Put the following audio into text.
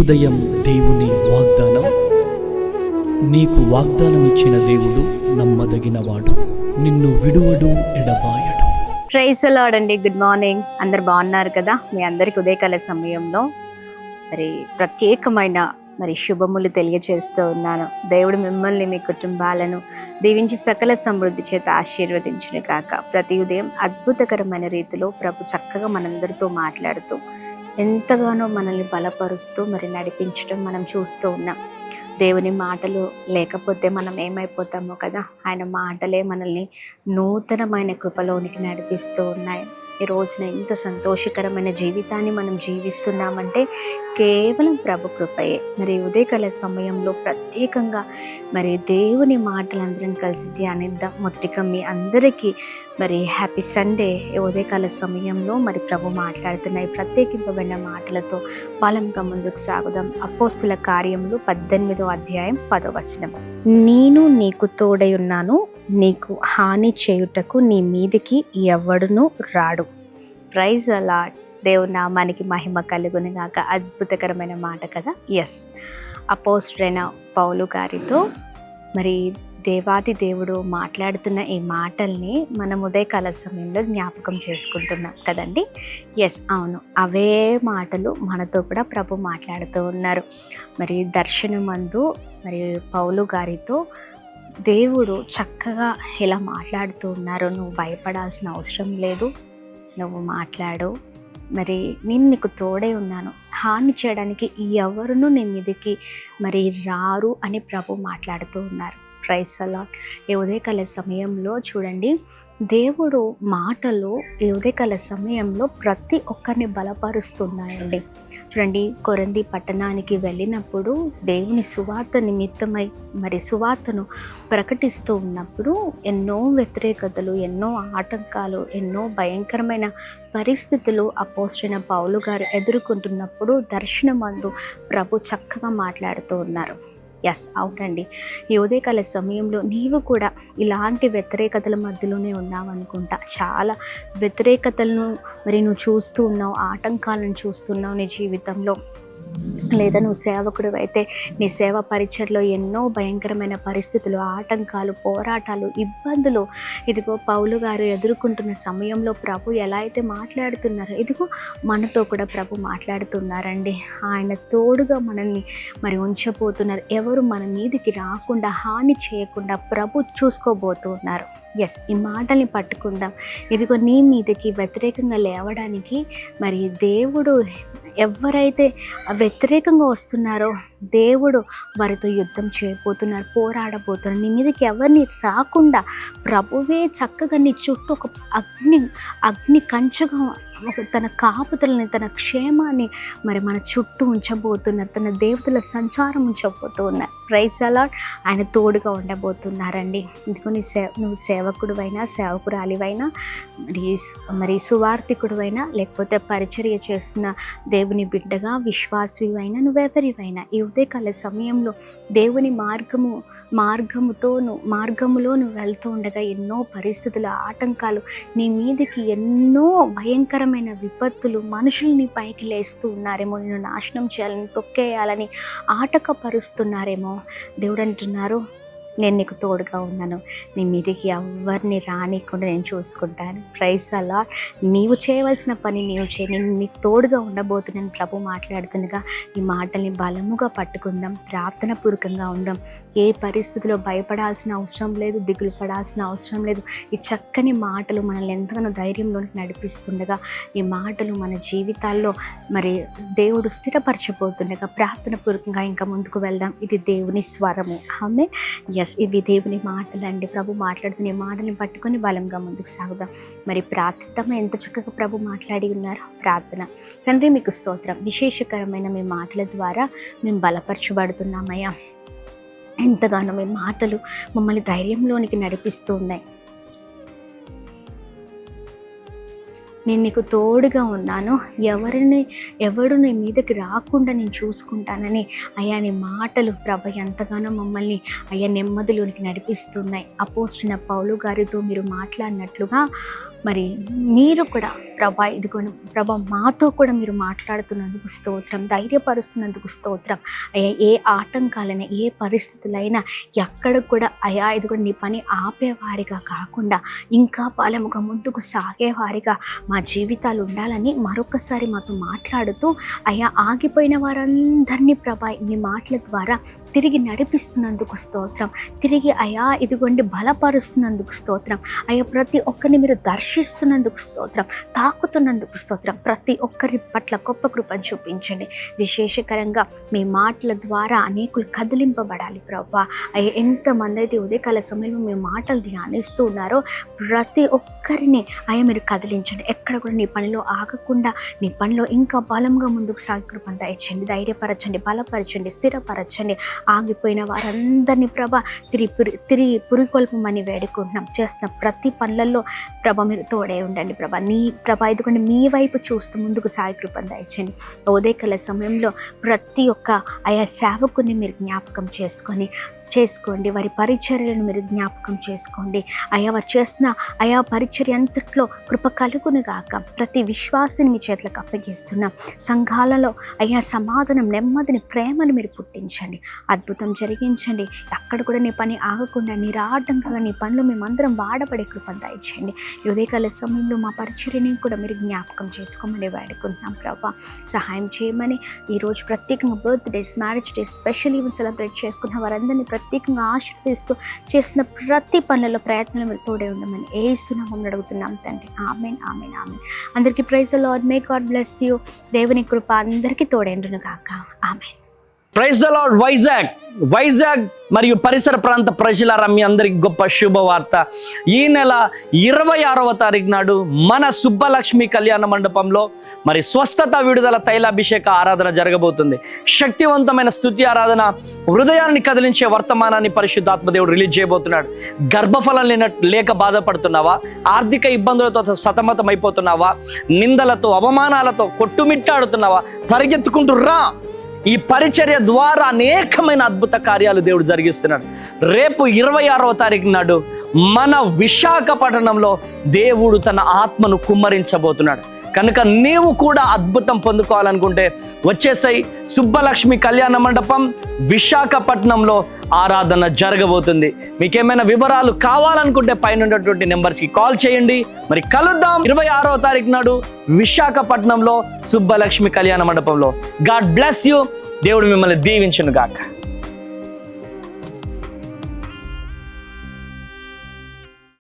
ఉదయం దేవుని వాగ్దానం. నీకు వాగ్దానం ఇచ్చిన దేవుడు నమ్మదగినవాడు, నిన్ను విడువడు, ఎడబాయడు. ప్రైజ్ ది లార్డ్ అండి. Good morning. అందరు బాగున్నారు కదా? మీ అందరికి ఉదయకాల సమయంలో ప్రత్యేకమైన శుభములు తెలియజేస్తూ ఉన్నాను. దేవుడు మిమ్మల్ని, మీ కుటుంబాలను దీవించి సకల సమృద్ధి చేత ఆశీర్వదించును కాక. ప్రతి ఉదయం అద్భుతకరమైన రీతిలో ప్రభు చక్కగా మనందరితో మాట్లాడుతూ ఎంతగానో మనల్ని బలపరుస్తూ నడిపించడం మనం చూస్తూ ఉన్నాం. దేవుని మాటలు లేకపోతే మనం ఏమైపోతామో కదా. ఆయన మాటలే మనల్ని నూతనమైన కృపలోనికి నడిపిస్తూ ఉన్నాయి. ఈ రోజున ఇంత సంతోషకరమైన జీవితాన్ని మనం జీవిస్తున్నామంటే కేవలం ప్రభు కృపయే. ఉదయకాల సమయంలో ప్రత్యేకంగా దేవుని మాటలందరం కలిసి ధ్యానిద్దాం. మొదటిగా మీ అందరికీ హ్యాపీ సండే. ఉదయకాల సమయంలో ప్రభు మాట్లాడుతున్నాయి ప్రత్యేకింపబడిన మాటలతో బలంగా ముందుకు సాగుదాం. అపోస్తుల కార్యములు 18వ అధ్యాయం 10వ వచనం. నేను నీకు తోడై ఉన్నాను, నీకు హాని చేయుటకు నీ మీదికి ఎవడును రాడు. Praise the Lord. దేవుని నామానికి మహిమ కలుగును గాక. అద్భుతకరమైన మాట కదా. ఎస్, అపోస్తులైన పౌలు గారితో దేవాది దేవుడు మాట్లాడుతున్న ఈ మాటల్ని మనం ఉదయకాల సమయంలో జ్ఞాపకం చేసుకుంటున్నాం కదండి. ఎస్, అవును, అవే మాటలు మనతో కూడా ప్రభు మాట్లాడుతూ ఉన్నారు. దర్శనమందు పౌలు గారితో దేవుడు చక్కగా ఇలా మాట్లాడుతూ ఉన్నారు. నువ్వు భయపడాల్సిన అవసరం లేదు, నువ్వు మాట్లాడు, నేను నీకు తోడై ఉన్నాను, హాని చేయడానికి ఎవరును నీ మీదకి రారు అని ప్రభు మాట్లాడుతూ ఉన్నారు. Praise the Lord. ఈ ఉదయకాల సమయంలో చూడండి, దేవుడు మాటలు ఈ ఉదయకాల సమయంలో ప్రతి ఒక్కరిని బలపరుస్తున్నాయండి. చూడండి, కొరింథీ పట్టణానికి వెళ్ళినప్పుడు దేవుని సువార్త నిమిత్తమై సువార్తను ప్రకటిస్తూ ఉన్నప్పుడు ఎన్నో వ్యతిరేకతలు, ఎన్నో ఆటంకాలు, ఎన్నో భయంకరమైన పరిస్థితులు అపోస్తలుడైన పౌలు గారు ఎదుర్కొంటున్నప్పుడు దర్శనమందు ప్రభు చక్కగా మాట్లాడుతూ ఉన్నారు. ఎస్, అవునండి. ఈ ఉదయకాల సమయంలో నీవు కూడా ఇలాంటి వ్యతిరేకతల మధ్యలోనే ఉన్నావు అనుకుంటా. చాలా వ్యతిరేకతలను నువ్వు చూస్తూ ఉన్నావు, ఆటంకాలను చూస్తున్నావు నీ జీవితంలో. లేదా నువ్వు సేవకుడు అయితే నీ సేవ పరిచర్లో ఎన్నో భయంకరమైన పరిస్థితులు, ఆటంకాలు, పోరాటాలు, ఇబ్బందులు ఇదిగో పౌలు గారు ఎదుర్కొంటున్న సమయంలో ప్రభు ఎలా అయితే మాట్లాడుతున్నారో ఇదిగో మనతో కూడా ప్రభు మాట్లాడుతున్నారండి. ఆయన తోడుగా మనల్ని ఉంచబోతున్నారు. ఎవరు మన మీదికి రాకుండా, హాని చేయకుండా ప్రభు చూసుకోబోతున్నారు. ఎస్, ఈ మాటల్ని పట్టుకుందాం. ఇదిగో నీ మీదకి వ్యతిరేకంగా లేవడానికి దేవుడు ఎవరైతే వ్యతిరేకంగా వస్తున్నారో దేవుడు వారితో యుద్ధం చేయబోతున్నారు, పోరాడబోతున్నారు. నీ మీదకి ఎవరిని రాకుండా ప్రభువే చక్కగా నీ చుట్టూ ఒక అగ్ని కంచగా తన కాపుతలని, తన క్షేమాన్ని మన చుట్టూ ఉంచబోతున్నారు. తన దేవతల సంచారం ఉంచబోతూ ఉన్నారు. Praise the Lord. ఆయన తోడుగా ఉండబోతున్నారండి. ఇదిగో నువ్వు సేవకుడివైనా, సేవకురాలివైనా, సువార్థికుడివైనా, లేకపోతే పరిచర్య చేస్తున్న దేవుని బిడ్డగా విశ్వాసివైనా, నువ్వెవరివైనా ఈ ఉదయకాల సమయంలో దేవుని మార్గములో నువ్వు వెళ్తూ ఉండగా ఎన్నో పరిస్థితులు, ఆటంకాలు, నీ మీదకి ఎన్నో భయంకరమైన విపత్తులు, మనుషులు నీ పైకి లేస్తూ ఉన్నారేమో, నిన్ను నాశనం చేయాలని, తొక్కేయాలని ఆటంకపరుస్తున్నారేమో. దేవుడు అంటున్నారు, నేను నీకు తోడుగా ఉన్నాను, నీ మీదకి ఎవరిని రానికుండా నేను చూసుకుంటాను. Praise the Lord. నీవు చేయవలసిన పని నీవు చేయి, నేను నీకు తోడుగా ఉండబోతున్నాను. ప్రభు మాట్లాడుతుండగా ఈ మాటల్ని బలముగా పట్టుకుందాం, ప్రార్థన పూర్వకంగా ఉందాం. ఏ పరిస్థితిలో భయపడాల్సిన అవసరం లేదు, దిగులు పడాల్సిన అవసరం లేదు. ఈ చక్కని మాటలు మనల్ని ఎంతగానో ధైర్యంలోకి నడిపిస్తుండగా ఈ మాటలు మన జీవితాల్లో దేవుడు స్థిరపరచబోతుండగా ప్రార్థన పూర్వకంగా ఇంకా ముందుకు వెళ్దాం. ఇది దేవుని స్వరము. ఆమె ఇవి దేవుని మాటలండి. ప్రభు మాట్లాడుతున్న ఈ మాటని పట్టుకొని బలంగా ముందుకు సాగుదాం. ప్రార్థన ఎంత చక్కగా ప్రభు మాట్లాడి ఉన్నారు. ప్రార్థన. తండ్రి, మీకు స్తోత్రం. విశేషకరమైన మీ మాటల ద్వారా మేము బలపరచబడుతున్నామయ్యా. ఎంతగానో మీ మాటలు మమ్మల్ని ధైర్యంలోనికి నడిపిస్తూ ఉన్నాయి. నేను నీకు తోడుగా ఉన్నాను, ఎవడు నీ మీదకి రాకుండా నేను చూసుకుంటానని అయ్యా నీ మాటలు ప్రభ ఎంతగానో మమ్మల్ని అయ్యా నెమ్మదిలోనికి నడిపిస్తున్నాయి. అపోస్తలుడైన పౌలు గారితో మీరు మాట్లాడినట్లుగా మీరు కూడా ప్రభా ఇదిగోండి ప్రభా మాతో కూడా మీరు మాట్లాడుతున్నందుకు స్తోత్రం, ధైర్యపరుస్తున్నందుకు స్తోత్రం అయ్యా. ఏ ఆటంకాలైనా ఏ పరిస్థితులైనా ఎక్కడ కూడా అయ్యా ఇదిగోండి నీ పని ఆపేవారిగా కాకుండా ఇంకా బలముగా ముందుకు సాగేవారిగా మా జీవితాలు ఉండాలని మరొకసారి మాతో మాట్లాడుతూ అయ్యా ఆగిపోయిన వారందరినీ ప్రభా మీ మాటల ద్వారా తిరిగి నడిపిస్తున్నందుకు స్తోత్రం, తిరిగి అయ్యా ఇదిగోండి బలపరుస్తున్నందుకు స్తోత్రం అయ్యా. ప్రతి ఒక్కరిని మీరు దర్శిస్తున్నందుకు స్తోత్రం, తాకుతున్నందుకు స్తోత్రం. ప్రతి ఒక్కరి పట్ల గొప్ప కృపను చూపించండి. విశేషకరంగా మీ మాటల ద్వారా అనేకులు కదిలింపబడాలి ప్రభా అయ్యా. ఎంతమంది అయితే ఉదయకాల సమయంలో మీ మాటలు ధ్యానిస్తూ ఉన్నారో ప్రతి ఒక్కరిని అయ్యా మీరు కదిలించండి. ఎక్కడ కూడా నీ పనిలో ఆగకుండా నీ పనిలో ఇంకా బలంగా ముందుకు సాగి కృపను దయచేయండి, ధైర్యపరచండి, బలపరచండి, స్థిరపరచండి. ఆగిపోయిన వారందరినీ ప్రభా తిరిగి పురికొల్పమని వేడుకుంటున్నాం. చేస్తున్న ప్రతి పనులలో ప్రభ మీరు తోడే ఉండండి ప్రభా. నీ ప్రభా ఇదిగోండి మీ వైపు చూస్తూ ముందుకు సాగి కృపను దయచేయండి. ఉదయకాల సమయంలో ప్రతి ఒక్క ఆయా సేవకుని మీరు జ్ఞాపకం చేసుకోండి, వారి పరిచర్యలను మీరు జ్ఞాపకం చేసుకోండి అయ్యా. వారు చేస్తున్న అయా పరిచర్య అంతట్లో కృప కలుగును గాక. ప్రతి విశ్వాసిని మీ చేతులకు అప్పగిస్తున్నాం. సంఘాలలో అయ్యా సమాధానం, నెమ్మదిని, ప్రేమను మీరు పుట్టించండి, అద్భుతం జరిగించండి. అక్కడ కూడా నీ పని ఆగకుండా నిరాటంకంగా నీ పనులు మేమందరం వాడబడే కృపను దయచేయండి. ఈ ఉదయకాల సమయంలో మా పరిచర్యని కూడా మీరు జ్ఞాపకం చేసుకోమని వేడుకుంటున్నాం ప్రభా. సహాయం చేయమని ఈరోజు ప్రత్యేకంగా birthdays, marriage days, special event celebrate చేసుకున్న వారందరినీ ప్రత్యేకంగా ఆశీర్వదిస్తూ చేస్తున్న ప్రతి పనులలో ప్రయత్నాలు మీరు తోడే ఉండమని యేసు నామములో అడుగుతున్నాం తండ్రి. ఆమేన్, ఆమేన్, ఆమేన్. అందరికీ praise the lord. May God bless you. దేవుని కృప అందరికీ తోడేండును గాక. Amen. Praise the lord. Vizag మరియు పరిసర ప్రాంత ప్రజలారా మీ అందరికి గొప్ప శుభవార్త. ఈ నెల 26వ తారీఖు నాడు మన సుబ్బలక్ష్మి కళ్యాణ మండపంలో మరి స్వస్థత, విడుదల, తైలాభిషేక ఆరాధన జరగబోతుంది. శక్తివంతమైన స్తుతి ఆరాధన, హృదయాన్ని కదిలించే వర్తమానాన్ని పరిశుద్ధాత్మ దేవుడు రిలీజ్ చేయబోతున్నాడు. గర్భఫలం లేక బాధపడుతున్నావా? ఆర్థిక ఇబ్బందులతో సతమతం అయిపోతున్నావా? నిందలతో, అవమానాలతో కొట్టుమిట్టాడుతున్నావా? పరిగెత్తుకుంటూ రా. ఈ పరిచర్య ద్వారా అనేకమైన అద్భుత కార్యాలు దేవుడు జరిగిస్తున్నాడు. రేపు 26వ తారీఖు నాడు మన విశాఖపట్నంలో దేవుడు తన ఆత్మను కుమ్మరించబోతున్నాడు. కనుక నీవు కూడా అద్భుతం పొందుకోవాలనుకుంటే వచ్చేసాయి. సుబ్బలక్ష్మి కళ్యాణ మండపం విశాఖపట్నంలో ఆరాధన జరగబోతుంది. మీకేమైనా వివరాలు కావాలనుకుంటే పైన ఉన్నటువంటి నెంబర్స్కి కాల్ చేయండి. మరి కలుద్దాం 26వ తారీఖు నాడు విశాఖపట్నంలో సుబ్బలక్ష్మి కళ్యాణ మండపంలో. God bless you. దేవుడు మిమ్మల్ని దీవించును గాక.